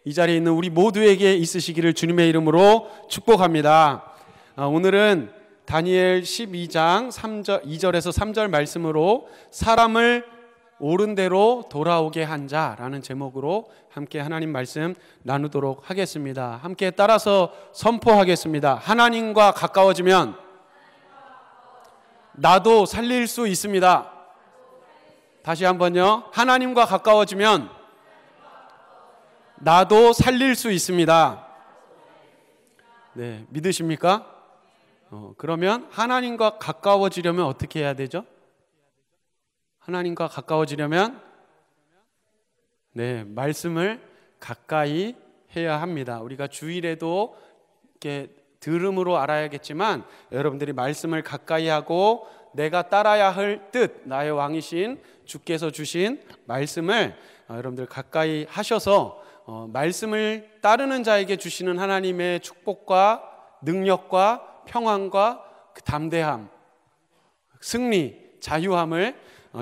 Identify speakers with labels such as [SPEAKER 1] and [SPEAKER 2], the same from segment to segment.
[SPEAKER 1] 이 자리에 있는 우리 모두에게 있으시기를 주님의 이름으로 축복합니다. 오늘은 다니엘 12장 2절에서 3절 말씀으로 사람을 옳은 대로 돌아오게 한 자라는 제목으로 함께 하나님 말씀 나누도록 하겠습니다. 함께 따라서 선포하겠습니다. 하나님과 가까워지면 나도 살릴 수 있습니다. 다시 한번요. 하나님과 가까워지면 나도 살릴 수 있습니다. 네, 믿으십니까? 그러면 하나님과 가까워지려면 어떻게 해야 되죠? 하나님과 가까워지려면 말씀을 가까이 해야 합니다. 우리가 주일에도 이렇게 들음으로 알아야겠지만 여러분들이 말씀을 가까이 하고 내가 따라야 할 뜻, 나의 왕이신 주께서 주신 말씀을 여러분들 가까이 하셔서 말씀을 따르는 자에게 주시는 하나님의 축복과 능력과 평안과 그 담대함, 승리, 자유함을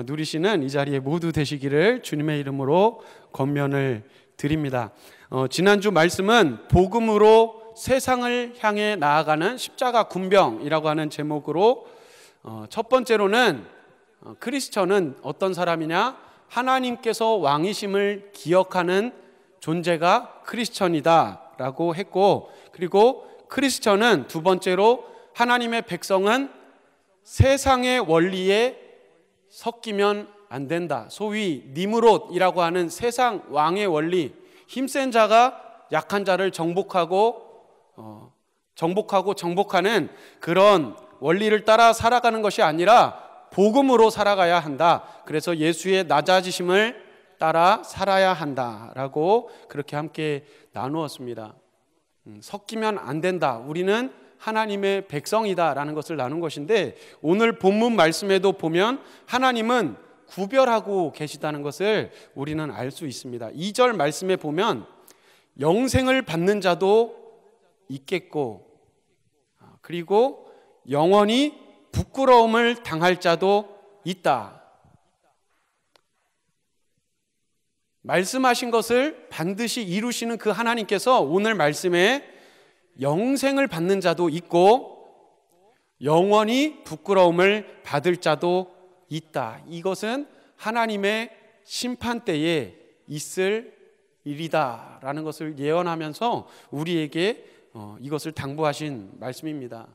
[SPEAKER 1] 누리시는 이 자리에 모두 되시기를 주님의 이름으로 권면을 드립니다. 지난주 말씀은 복음으로 세상을 향해 나아가는 십자가 군병이라고 하는 제목으로 첫 번째로는 크리스천은 어떤 사람이냐? 하나님께서 왕이심을 기억하는 존재가 크리스천이다 라고 했고, 그리고 크리스천은 두 번째로 하나님의 백성은 세상의 원리에 섞이면 안 된다. 소위 니므롯이라고 하는 세상 왕의 원리, 힘센 자가 약한 자를 정복하는 그런 원리를 따라 살아가는 것이 아니라 복음으로 살아가야 한다. 그래서 예수의 낮아지심을 따라 살아야 한다라고 그렇게 함께 나누었습니다. 섞이면 안 된다. 우리는 하나님의 백성이다라는 것을 나눈 것인데, 오늘 본문 말씀에도 보면 하나님은 구별하고 계시다는 것을 우리는 알 수 있습니다. 2절 말씀에 보면 영생을 받는 자도 있겠고, 그리고 영원히 부끄러움을 당할 자도 있다. 말씀하신 것을 반드시 이루시는 그 하나님께서 오늘 말씀에 영생을 받는 자도 있고 영원히 부끄러움을 받을 자도 있다. 이것은 하나님의 심판 때에 있을 일이다라는 것을 예언하면서 우리에게 이것을 당부하신 말씀입니다.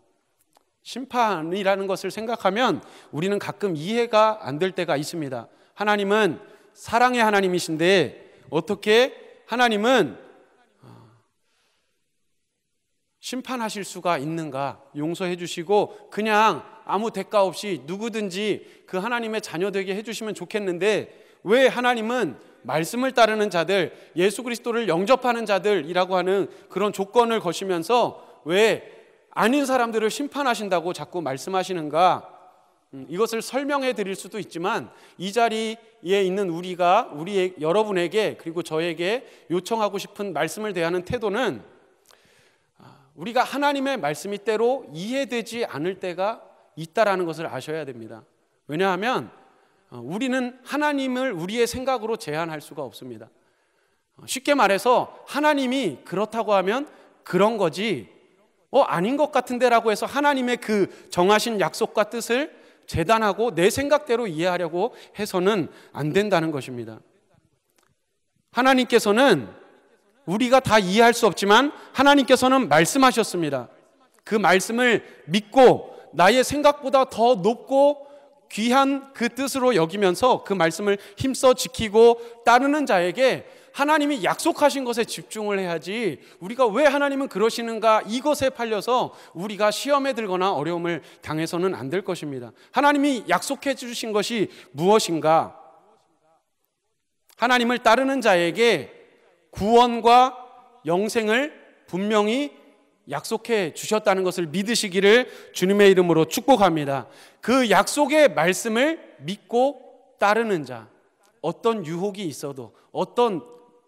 [SPEAKER 1] 심판이라는 것을 생각하면 우리는 가끔 이해가 안 될 때가 있습니다. 하나님은 사랑의 하나님이신데 어떻게 하나님은 심판하실 수가 있는가? 용서해 주시고 그냥 아무 대가 없이 누구든지 그 하나님의 자녀 되게 해주시면 좋겠는데, 왜 하나님은 말씀을 따르는 자들, 예수 그리스도를 영접하는 자들이라고 하는 그런 조건을 거시면서 왜 아닌 사람들을 심판하신다고 자꾸 말씀하시는가? 이것을 설명해 드릴 수도 있지만 이 자리에 있는 여러분에게 그리고 저에게 요청하고 싶은 말씀을 대하는 태도는, 우리가 하나님의 말씀이 때로 이해되지 않을 때가 있다라는 것을 아셔야 됩니다. 왜냐하면 우리는 하나님을 우리의 생각으로 제한할 수가 없습니다. 쉽게 말해서 하나님이 그렇다고 하면 그런 거지, 아닌 것 같은데 라고 해서 하나님의 그 정하신 약속과 뜻을 재단하고 내 생각대로 이해하려고 해서는 안 된다는 것입니다. 하나님께서는 우리가 다 이해할 수 없지만 하나님께서는 말씀하셨습니다. 그 말씀을 믿고 나의 생각보다 더 높고 귀한 그 뜻으로 여기면서 그 말씀을 힘써 지키고 따르는 자에게 하나님이 약속하신 것에 집중을 해야지, 우리가 왜 하나님은 그러시는가 이것에 팔려서 우리가 시험에 들거나 어려움을 당해서는 안 될 것입니다. 하나님이 약속해 주신 것이 무엇인가? 하나님을 따르는 자에게 구원과 영생을 분명히 약속해 주셨다는 것을 믿으시기를 주님의 이름으로 축복합니다. 그 약속의 말씀을 믿고 따르는 자, 어떤 유혹이 있어도, 어떤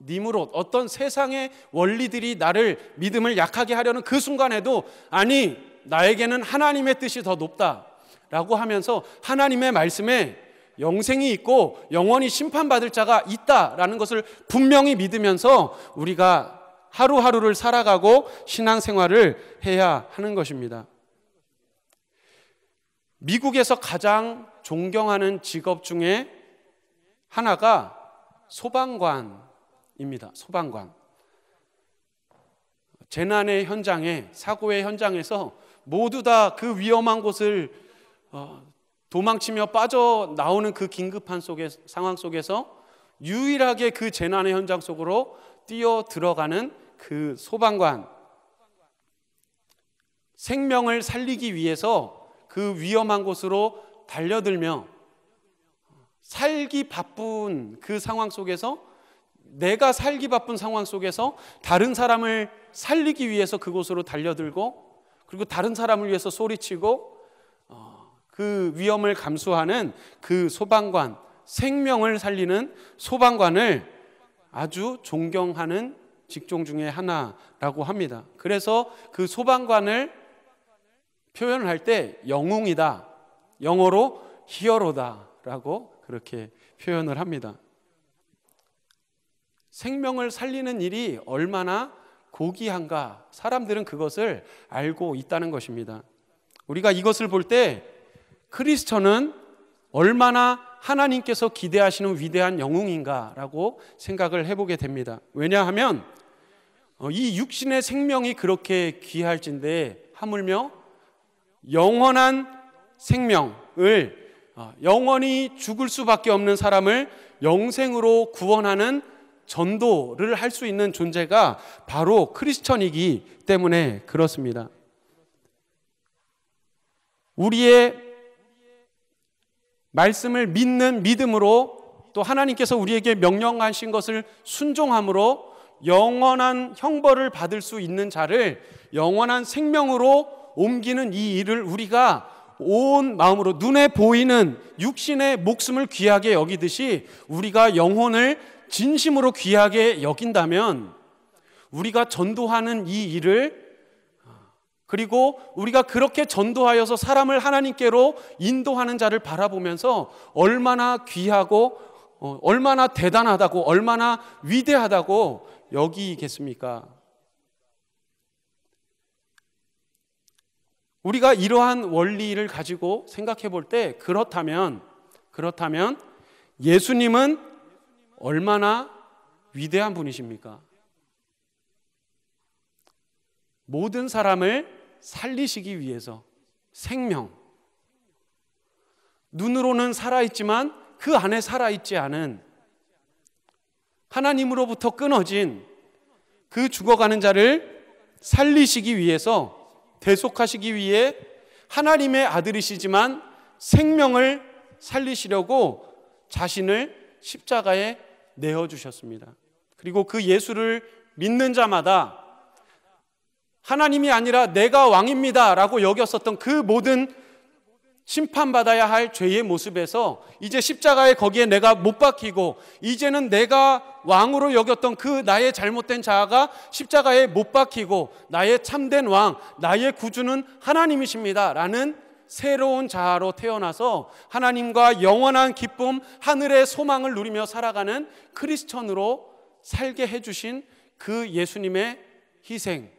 [SPEAKER 1] 니므롯, 어떤 세상의 원리들이 나를 믿음을 약하게 하려는 그 순간에도, 아니 나에게는 하나님의 뜻이 더 높다라고 하면서 하나님의 말씀에 영생이 있고 영원히 심판받을 자가 있다라는 것을 분명히 믿으면서 우리가 하루하루를 살아가고 신앙생활을 해야 하는 것입니다. 미국에서 가장 존경하는 직업 중에 하나가 소방관입니다. 소방관. 재난의 현장에, 사고의 현장에서 모두 다 그 위험한 곳을 도망치며 빠져나오는 그 긴급한 상황 속에서 유일하게 그 재난의 현장 속으로 뛰어 들어가는 그 소방관. 생명을 살리기 위해서 그 위험한 곳으로 달려들며 살기 바쁜 그 상황 속에서, 내가 살기 바쁜 상황 속에서 다른 사람을 살리기 위해서 그곳으로 달려들고, 그리고 다른 사람을 위해서 소리치고 그 위험을 감수하는 그 소방관, 생명을 살리는 소방관을 아주 존경하는 직종 중에 하나라고 합니다. 그래서 그 소방관을 표현을 할 때 영웅이다, 영어로 히어로다 라고 그렇게 표현을 합니다. 생명을 살리는 일이 얼마나 고귀한가, 사람들은 그것을 알고 있다는 것입니다. 우리가 이것을 볼 때 크리스천은 얼마나 하나님께서 기대하시는 위대한 영웅인가라고 생각을 해보게 됩니다. 왜냐하면 이 육신의 생명이 그렇게 귀할진데 하물며 영원한 생명을, 영원히 죽을 수밖에 없는 사람을 영생으로 구원하는 전도를 할 수 있는 존재가 바로 크리스천이기 때문에 그렇습니다. 우리의 말씀을 믿는 믿음으로, 또 하나님께서 우리에게 명령하신 것을 순종함으로 영원한 형벌을 받을 수 있는 자를 영원한 생명으로 옮기는 이 일을 우리가 온 마음으로, 눈에 보이는 육신의 목숨을 귀하게 여기듯이 우리가 영혼을 진심으로 귀하게 여긴다면, 우리가 전도하는 이 일을, 그리고 우리가 그렇게 전도하여서 사람을 하나님께로 인도하는 자를 바라보면서 얼마나 귀하고 얼마나 대단하다고, 얼마나 위대하다고 여기겠습니까? 우리가 이러한 원리를 가지고 생각해 볼 때, 그렇다면 예수님은 얼마나 위대한 분이십니까? 모든 사람을 살리시기 위해서 생명, 눈으로는 살아있지만 그 안에 살아있지 않은, 하나님으로부터 끊어진 그 죽어가는 자를 살리시기 위해서, 대속하시기 위해 하나님의 아들이시지만 생명을 살리시려고 자신을 십자가에 내어주셨습니다. 그리고 그 예수를 믿는 자마다 하나님이 아니라 내가 왕입니다 라고 여겼었던 그 모든 심판받아야 할 죄의 모습에서 이제 십자가에 거기에 내가 못 박히고, 이제는 내가 왕으로 여겼던 그 나의 잘못된 자아가 십자가에 못 박히고, 나의 참된 왕, 나의 구주는 하나님이십니다 라는 새로운 자아로 태어나서 하나님과 영원한 기쁨, 하늘의 소망을 누리며 살아가는 크리스천으로 살게 해주신 그 예수님의 희생,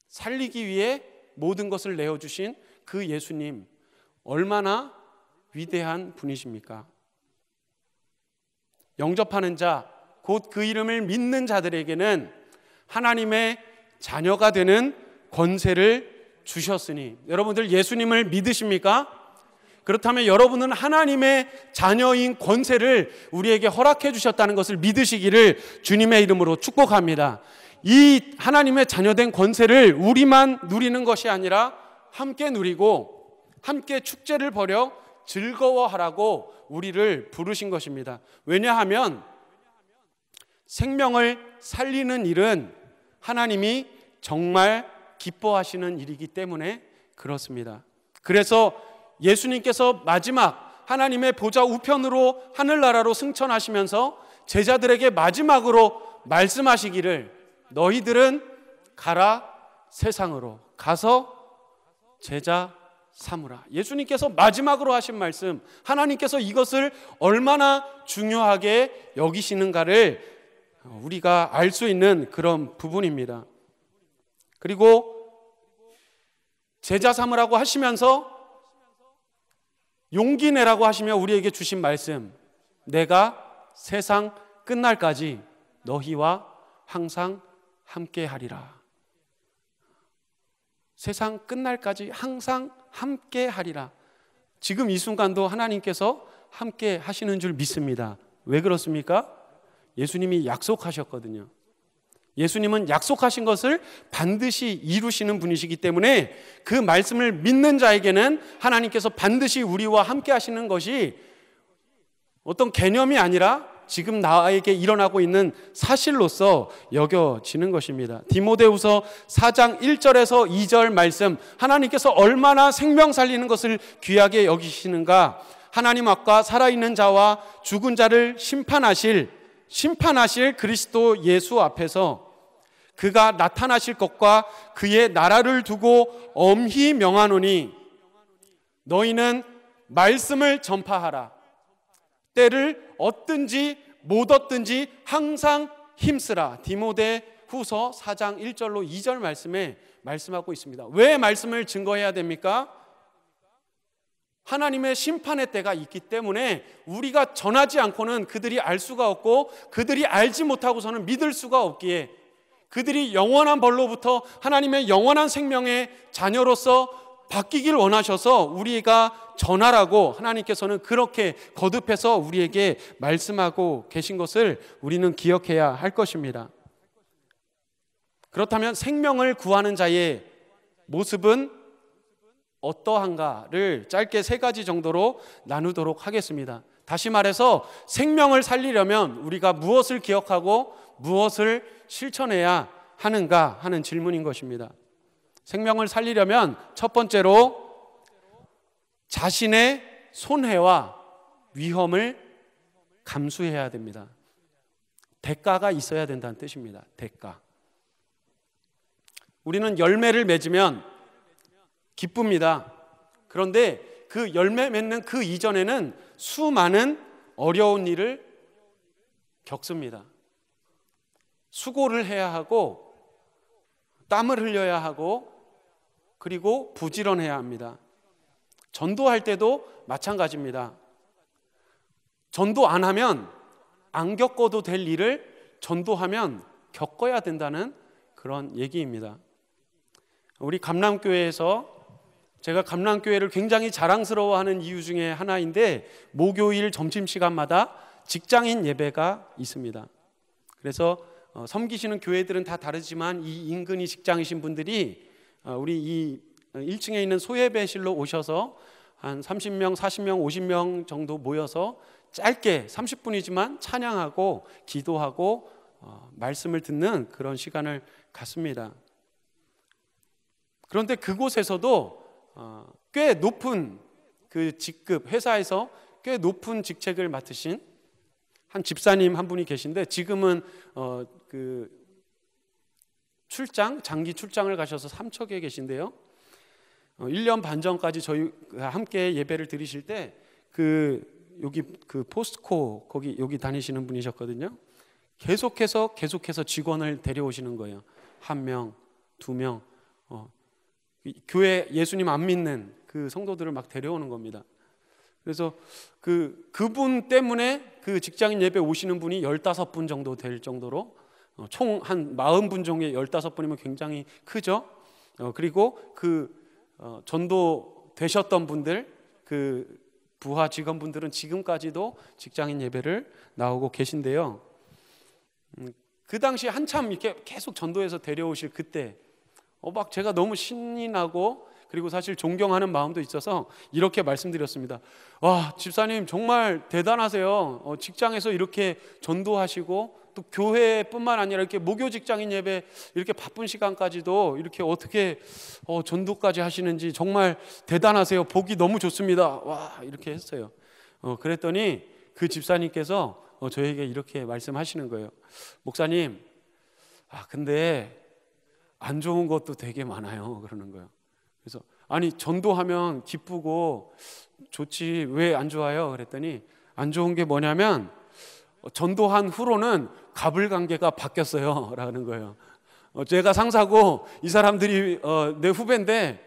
[SPEAKER 1] 살리기 위해 모든 것을 내어주신 그 예수님, 얼마나 위대한 분이십니까? 영접하는 자, 곧 그 이름을 믿는 자들에게는 하나님의 자녀가 되는 권세를 주셨으니, 여러분들 예수님을 믿으십니까? 그렇다면 여러분은 하나님의 자녀인 권세를 우리에게 허락해 주셨다는 것을 믿으시기를 주님의 이름으로 축복합니다. 이 하나님의 자녀된 권세를 우리만 누리는 것이 아니라 함께 누리고 함께 축제를 벌여 즐거워하라고 우리를 부르신 것입니다. 왜냐하면 생명을 살리는 일은 하나님이 정말 기뻐하시는 일이기 때문에 그렇습니다. 그래서 예수님께서 마지막 하나님의 보좌 우편으로 하늘나라로 승천하시면서 제자들에게 마지막으로 말씀하시기를, 너희들은 가라 세상으로 가서 제자 삼으라. 예수님께서 마지막으로 하신 말씀, 하나님께서 이것을 얼마나 중요하게 여기시는가를 우리가 알 수 있는 그런 부분입니다. 그리고 제자 삼으라고 하시면서 용기 내라고 하시며 우리에게 주신 말씀, 내가 세상 끝날까지 너희와 항상 함께 하리라. 세상 끝날까지 항상 함께 하리라. 지금 이 순간도 하나님께서 함께 하시는 줄 믿습니다. 왜 그렇습니까? 예수님이 약속하셨거든요. 예수님은 약속하신 것을 반드시 이루시는 분이시기 때문에 그 말씀을 믿는 자에게는 하나님께서 반드시 우리와 함께 하시는 것이 어떤 개념이 아니라 지금 나에게 일어나고 있는 사실로서 여겨지는 것입니다. 디모데후서 4장 1절에서 2절 말씀, 하나님께서 얼마나 생명 살리는 것을 귀하게 여기시는가. 하나님 앞과 살아있는 자와 죽은 자를 심판하실 그리스도 예수 앞에서 그가 나타나실 것과 그의 나라를 두고 엄히 명하노니 너희는 말씀을 전파하라. 때를 얻든지 못 얻든지 항상 힘쓰라. 디모데후서 4장 1절로 2절 말씀에 말씀하고 있습니다. 왜 말씀을 증거해야 됩니까? 하나님의 심판의 때가 있기 때문에 우리가 전하지 않고는 그들이 알 수가 없고 그들이 알지 못하고서는 믿을 수가 없기에 그들이 영원한 벌로부터 하나님의 영원한 생명의 자녀로서 바뀌길 원하셔서 우리가 전하라고 하나님께서는 그렇게 거듭해서 우리에게 말씀하고 계신 것을 우리는 기억해야 할 것입니다. 그렇다면 생명을 구하는 자의 모습은 어떠한가를 짧게 3가지 정도로 나누도록 하겠습니다. 다시 말해서 생명을 살리려면 우리가 무엇을 기억하고 무엇을 실천해야 하는가 하는 질문인 것입니다. 생명을 살리려면 첫 번째로 자신의 손해와 위험을 감수해야 됩니다. 대가가 있어야 된다는 뜻입니다. 대가. 우리는 열매를 맺으면 기쁩니다. 그런데 그 열매 맺는 그 이전에는 수많은 어려운 일을 겪습니다. 수고를 해야 하고 땀을 흘려야 하고 그리고 부지런해야 합니다. 전도할 때도 마찬가지입니다. 전도 안 하면 안 겪어도 될 일을 전도하면 겪어야 된다는 그런 얘기입니다. 우리 감람교회에서 제가 감람교회를 굉장히 자랑스러워하는 이유 중에 하나인데 목요일 점심시간마다 직장인 예배가 있습니다. 그래서 섬기시는 교회들은 다 다르지만 이 인근이 직장이신 분들이 우리 이 1층에 있는 소예배실로 오셔서 한 30명, 40명, 50명 정도 모여서 짧게 30분이지만 찬양하고 기도하고 말씀을 듣는 그런 시간을 갖습니다. 그런데 그곳에서도 꽤 높은 그 직급, 회사에서 꽤 높은 직책을 맡으신 한 집사님 한 분이 계신데 지금은 그 장기 출장을 가셔서 삼척에 계신데요. 1년 반 전까지 저희 함께 예배를 드리실 때 여기 그 포스코 거기 여기 다니시는 분이셨거든요. 계속해서 직원을 데려오시는 거예요. 1명, 2명. 교회 예수님 안 믿는 그 성도들을 막 데려오는 겁니다. 그래서 그분 때문에 그 직장인 예배 오시는 분이 15분 정도 될 정도로 총 한 40분 중에 15분이면 굉장히 크죠. 그리고 전도 되셨던 분들, 그 부하 직원분들은 지금까지도 직장인 예배를 나오고 계신데요. 그 당시 한참 이렇게 계속 전도해서 데려오실 그때 막 제가 너무 신이 나고 그리고 사실 존경하는 마음도 있어서 이렇게 말씀드렸습니다. 와, 집사님 정말 대단하세요. 직장에서 이렇게 전도하시고 또 교회뿐만 아니라 이렇게 목요 직장인 예배 이렇게 바쁜 시간까지도 이렇게 어떻게 전도까지 하시는지 정말 대단하세요. 보기 너무 좋습니다. 와, 이렇게 했어요. 그랬더니 그 집사님께서 저에게 이렇게 말씀하시는 거예요. 목사님, 근데 안 좋은 것도 되게 많아요. 그러는 거예요. 그래서 아니 전도하면 기쁘고 좋지 왜 안 좋아요? 그랬더니 안 좋은 게 뭐냐면 전도한 후로는 갑을관계가 바뀌었어요 라는 거예요. 제가 상사고 이 사람들이 내 후배인데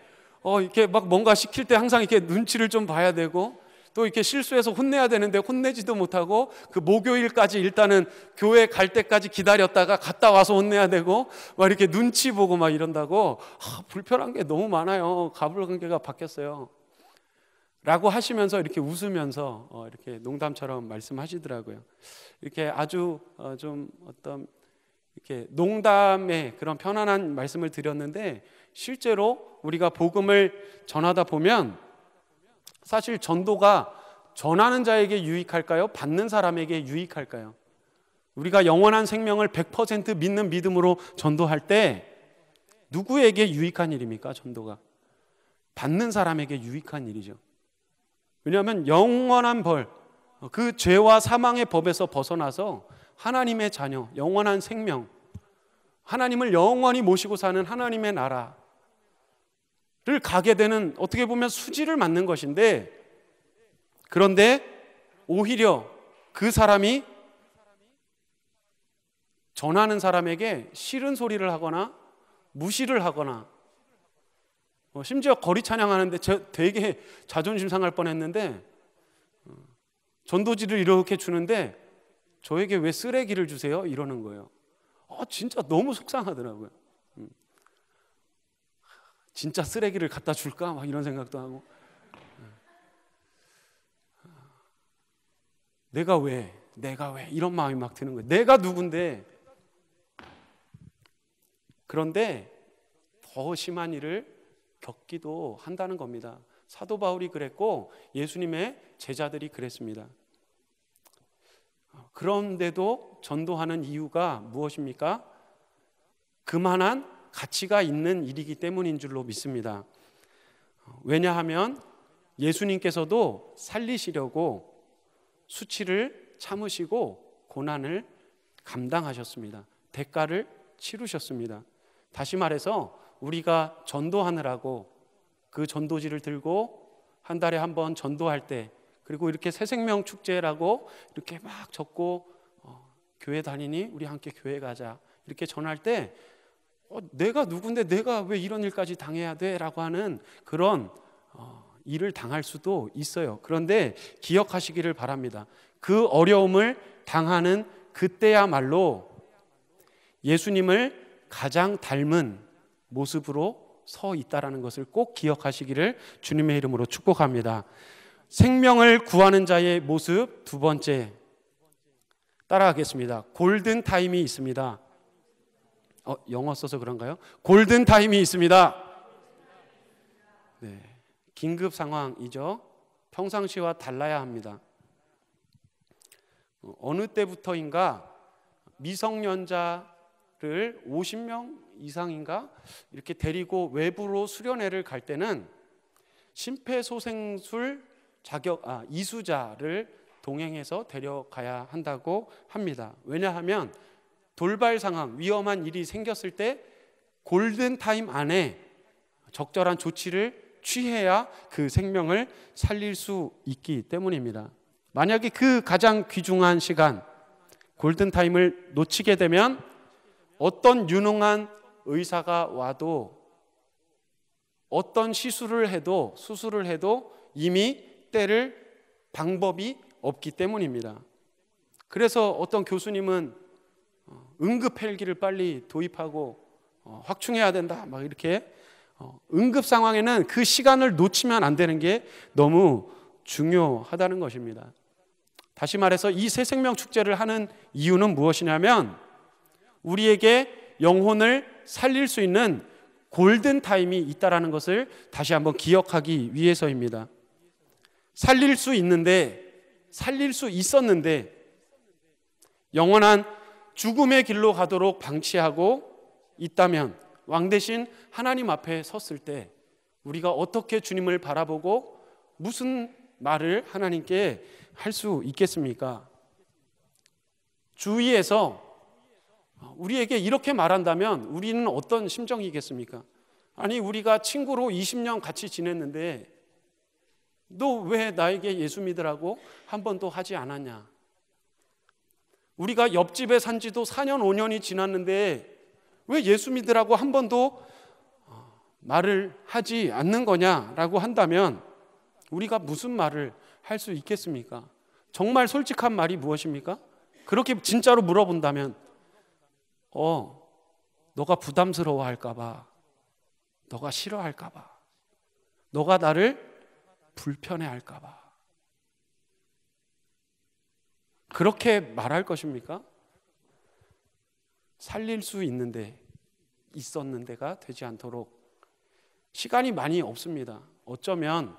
[SPEAKER 1] 이렇게 막 뭔가 시킬 때 항상 이렇게 눈치를 좀 봐야 되고 또 이렇게 실수해서 혼내야 되는데 혼내지도 못하고 그 목요일까지 일단은 교회 갈 때까지 기다렸다가 갔다 와서 혼내야 되고 막 이렇게 눈치 보고 막 이런다고 불편한 게 너무 많아요. 갑을관계가 바뀌었어요 라고 하시면서 이렇게 웃으면서 이렇게 농담처럼 말씀하시더라고요. 이렇게 아주 좀 어떤 이렇게 농담의 그런 편안한 말씀을 드렸는데 실제로 우리가 복음을 전하다 보면 사실 전도가 전하는 자에게 유익할까요? 받는 사람에게 유익할까요? 우리가 영원한 생명을 100% 믿는 믿음으로 전도할 때 누구에게 유익한 일입니까? 전도가 받는 사람에게 유익한 일이죠. 왜냐하면 영원한 벌, 그 죄와 사망의 법에서 벗어나서 하나님의 자녀, 영원한 생명, 하나님을 영원히 모시고 사는 하나님의 나라를 가게 되는 어떻게 보면 수지를 맞는 것인데, 그런데 오히려 그 사람이 전하는 사람에게 싫은 소리를 하거나 무시를 하거나 심지어 거리 찬양하는데 되게 자존심 상할 뻔했는데 전도지를 이렇게 주는데 저에게 왜 쓰레기를 주세요? 이러는 거예요. 진짜 너무 속상하더라고요. 진짜 쓰레기를 갖다 줄까? 막 이런 생각도 하고 내가 왜 이런 마음이 막 드는 거예요. 내가 누군데. 그런데 더 심한 일을 겪기도 한다는 겁니다. 사도 바울이 그랬고 예수님의 제자들이 그랬습니다. 그런데도 전도하는 이유가 무엇입니까? 그만한 가치가 있는 일이기 때문인 줄로 믿습니다. 왜냐하면 예수님께서도 살리시려고 수치를 참으시고 고난을 감당하셨습니다. 대가를 치르셨습니다. 다시 말해서 우리가 전도하느라고 그 전도지를 들고 한 달에 한 번 전도할 때, 그리고 이렇게 새생명 축제라고 이렇게 막 적고 교회 다니니 우리 함께 교회 가자 이렇게 전할 때 내가 누군데 내가 왜 이런 일까지 당해야 돼? 라고 하는 그런 일을 당할 수도 있어요. 그런데 기억하시기를 바랍니다. 그 어려움을 당하는 그때야말로 예수님을 가장 닮은 모습으로 서 있다라는 것을 꼭 기억하시기를 주님의 이름으로 축복합니다. 생명을 구하는 자의 모습 두 번째 따라하겠습니다. 골든 타임이 있습니다. 영어 써서 그런가요? 골든 타임이 있습니다. 네, 긴급 상황이죠. 평상시와 달라야 합니다. 어느 때부터인가 미성년자를 50명 이상인가 이렇게 데리고 외부로 수련회를 갈 때는 심폐소생술 이수자를 동행해서 데려가야 한다고 합니다. 왜냐하면 돌발 상황, 위험한 일이 생겼을 때 골든타임 안에 적절한 조치를 취해야 그 생명을 살릴 수 있기 때문입니다. 만약에 그 가장 귀중한 시간, 골든타임을 놓치게 되면 어떤 유능한 의사가 와도 어떤 수술을 해도 이미 때릴 방법이 없기 때문입니다. 그래서 어떤 교수님은 응급 헬기를 빨리 도입하고 확충해야 된다 막 이렇게 응급 상황에는 그 시간을 놓치면 안 되는 게 너무 중요하다는 것입니다. 다시 말해서 이 새생명 축제를 하는 이유는 무엇이냐면 우리에게 영혼을 살릴 수 있는 골든타임이 있다는 것을 다시 한번 기억하기 위해서입니다. 살릴 수 있었는데 영원한 죽음의 길로 가도록 방치하고 있다면 왕 대신 하나님 앞에 섰을 때 우리가 어떻게 주님을 바라보고 무슨 말을 하나님께 할 수 있겠습니까? 주위에서 우리에게 이렇게 말한다면 우리는 어떤 심정이겠습니까? 아니 우리가 친구로 20년 같이 지냈는데 너 왜 나에게 예수 믿으라고 한 번도 하지 않았냐? 우리가 옆집에 산 지도 4년 5년이 지났는데 왜 예수 믿으라고 한 번도 말을 하지 않는 거냐라고 한다면 우리가 무슨 말을 할 수 있겠습니까? 정말 솔직한 말이 무엇입니까? 그렇게 진짜로 물어본다면 너가 부담스러워 할까 봐, 너가 싫어할까 봐, 너가 나를 불편해 할까 봐 그렇게 말할 것입니까? 살릴 수 있었는데가 되지 않도록 시간이 많이 없습니다. 어쩌면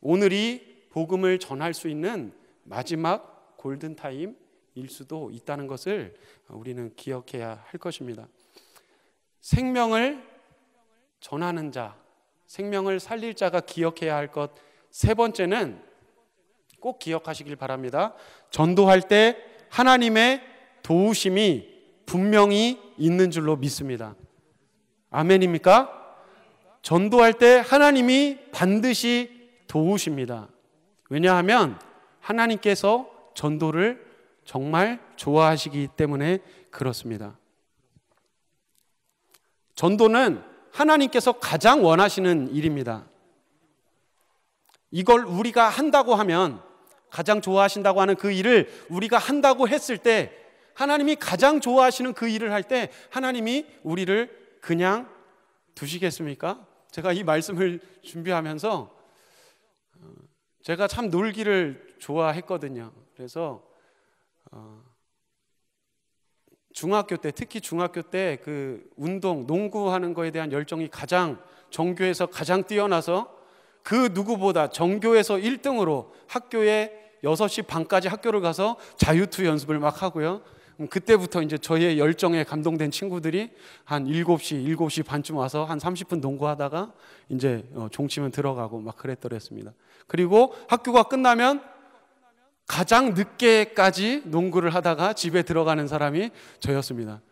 [SPEAKER 1] 오늘이 복음을 전할 수 있는 마지막 골든타임일 수도 있다는 것을 우리는 기억해야 할 것입니다. 생명을 전하는 자, 생명을 살릴 자가 기억해야 할 것 세 번째는 꼭 기억하시길 바랍니다. 전도할 때 하나님의 도우심이 분명히 있는 줄로 믿습니다. 아멘입니까? 전도할 때 하나님이 반드시 도우십니다. 왜냐하면 하나님께서 전도를 정말 좋아하시기 때문에 그렇습니다. 전도는 하나님께서 가장 원하시는 일입니다. 이걸 우리가 한다고 하면, 가장 좋아하신다고 하는 그 일을 우리가 한다고 했을 때, 하나님이 가장 좋아하시는 그 일을 할 때 하나님이 우리를 그냥 두시겠습니까? 제가 이 말씀을 준비하면서 제가 참 놀기를 좋아했거든요. 그래서 중학교 때, 특히 중학교 때 그 운동, 농구하는 거에 대한 열정이 가장, 전교에서 가장 뛰어나서 그 누구보다 전교에서 1등으로 학교에 6시 반까지 학교를 가서 자유투 연습을 막 하고요. 그때부터 이제 저의 열정에 감동된 친구들이 한 7시 반쯤 와서 한 30분 농구하다가 이제 종치면 들어가고 막 그랬더랬습니다. 그리고 학교가 끝나면 가장 늦게까지 농구를 하다가 집에 들어가는 사람이 저였습니다.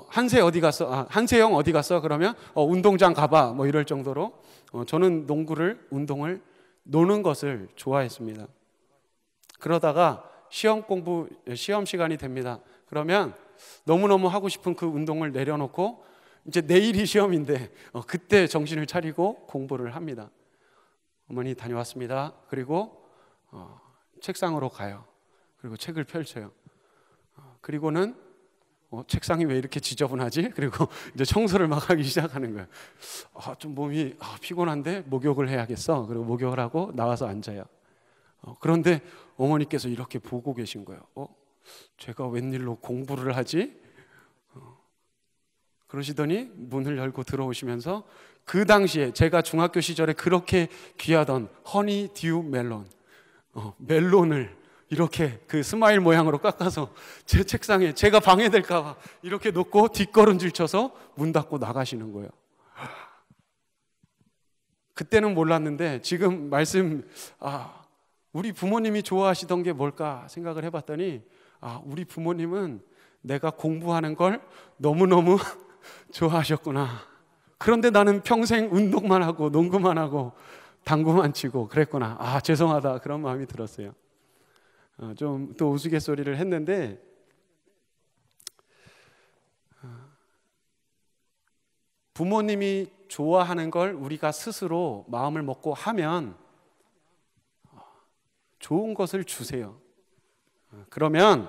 [SPEAKER 1] 한세 어디 갔어? 한세영 어디 갔어? 그러면 운동장 가봐 뭐 이럴 정도로 저는 운동을 노는 것을 좋아했습니다. 그러다가 시험 시간이 됩니다. 그러면 너무너무 하고 싶은 그 운동을 내려놓고 이제 내일이 시험인데 그때 정신을 차리고 공부를 합니다. 어머니 다녀왔습니다. 그리고 책상으로 가요. 그리고 책을 펼쳐요. 그리고는 책상이 왜 이렇게 지저분하지? 그리고 이제 청소를 막 하기 시작하는 거예요. 좀 몸이 피곤한데 목욕을 해야겠어. 그리고 목욕을 하고 나와서 앉아요. 그런데 어머니께서 이렇게 보고 계신 거예요. 제가 웬일로 공부를 하지? 그러시더니 문을 열고 들어오시면서 그 당시에 제가 중학교 시절에 그렇게 귀하던 허니 듀 멜론, 멜론을 이렇게 그 스마일 모양으로 깎아서 제 책상에 제가 방해될까 봐 이렇게 놓고 뒷걸음질 쳐서 문 닫고 나가시는 거예요. 그때는 몰랐는데 지금 우리 부모님이 좋아하시던 게 뭘까 생각을 해봤더니 우리 부모님은 내가 공부하는 걸 너무너무 좋아하셨구나. 그런데 나는 평생 운동만 하고 농구만 하고 당구만 치고 그랬구나. 죄송하다 그런 마음이 들었어요. 좀 또 우스갯소리를 했는데 부모님이 좋아하는 걸 우리가 스스로 마음을 먹고 하면 좋은 것을 주세요. 그러면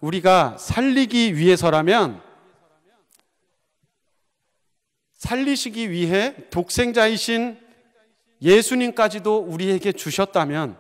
[SPEAKER 1] 우리가 살리기 위해서라면, 살리시기 위해 독생자이신 예수님까지도 우리에게 주셨다면,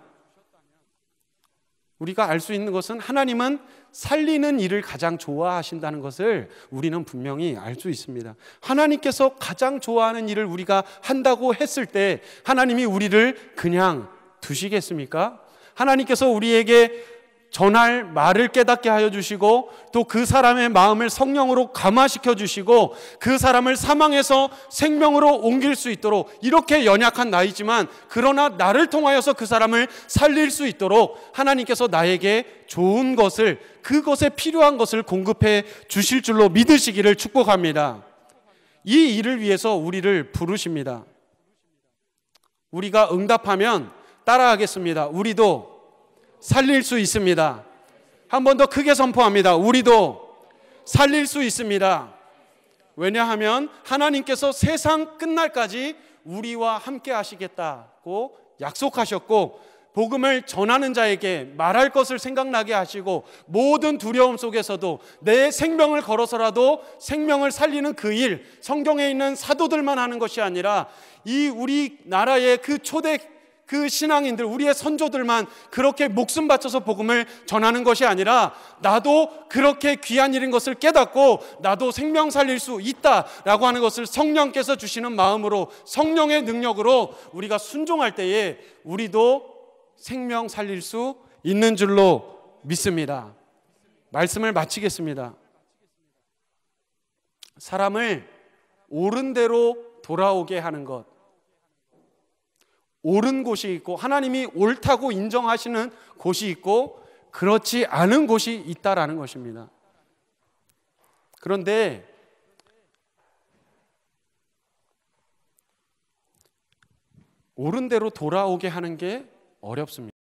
[SPEAKER 1] 우리가 알 수 있는 것은 하나님은 살리는 일을 가장 좋아하신다는 것을 우리는 분명히 알 수 있습니다. 하나님께서 가장 좋아하는 일을 우리가 한다고 했을 때 하나님이 우리를 그냥 두시겠습니까? 하나님께서 우리에게 전할 말을 깨닫게 하여 주시고 또 그 사람의 마음을 성령으로 감화시켜 주시고 그 사람을 사망에서 생명으로 옮길 수 있도록, 이렇게 연약한 나이지만 그러나 나를 통하여서 그 사람을 살릴 수 있도록 하나님께서 나에게 좋은 것을, 그것에 필요한 것을 공급해 주실 줄로 믿으시기를 축복합니다. 이 일을 위해서 우리를 부르십니다. 우리가 응답하면 따라하겠습니다. 우리도 살릴 수 있습니다. 한 번 더 크게 선포합니다. 우리도 살릴 수 있습니다. 왜냐하면 하나님께서 세상 끝날까지 우리와 함께 하시겠다고 약속하셨고, 복음을 전하는 자에게 말할 것을 생각나게 하시고, 모든 두려움 속에서도 내 생명을 걸어서라도 생명을 살리는 그 일, 성경에 있는 사도들만 하는 것이 아니라 이 우리나라의 그 초대 그 신앙인들, 우리의 선조들만 그렇게 목숨 바쳐서 복음을 전하는 것이 아니라, 나도 그렇게 귀한 일인 것을 깨닫고 나도 생명 살릴 수 있다라고 하는 것을 성령께서 주시는 마음으로, 성령의 능력으로 우리가 순종할 때에 우리도 생명 살릴 수 있는 줄로 믿습니다. 말씀을 마치겠습니다. 사람을 옳은 대로 돌아오게 하는 것, 옳은 곳이 있고 하나님이 옳다고 인정하시는 곳이 있고 그렇지 않은 곳이 있다라는 것입니다. 그런데 옳은 대로 돌아오게 하는 게 어렵습니다.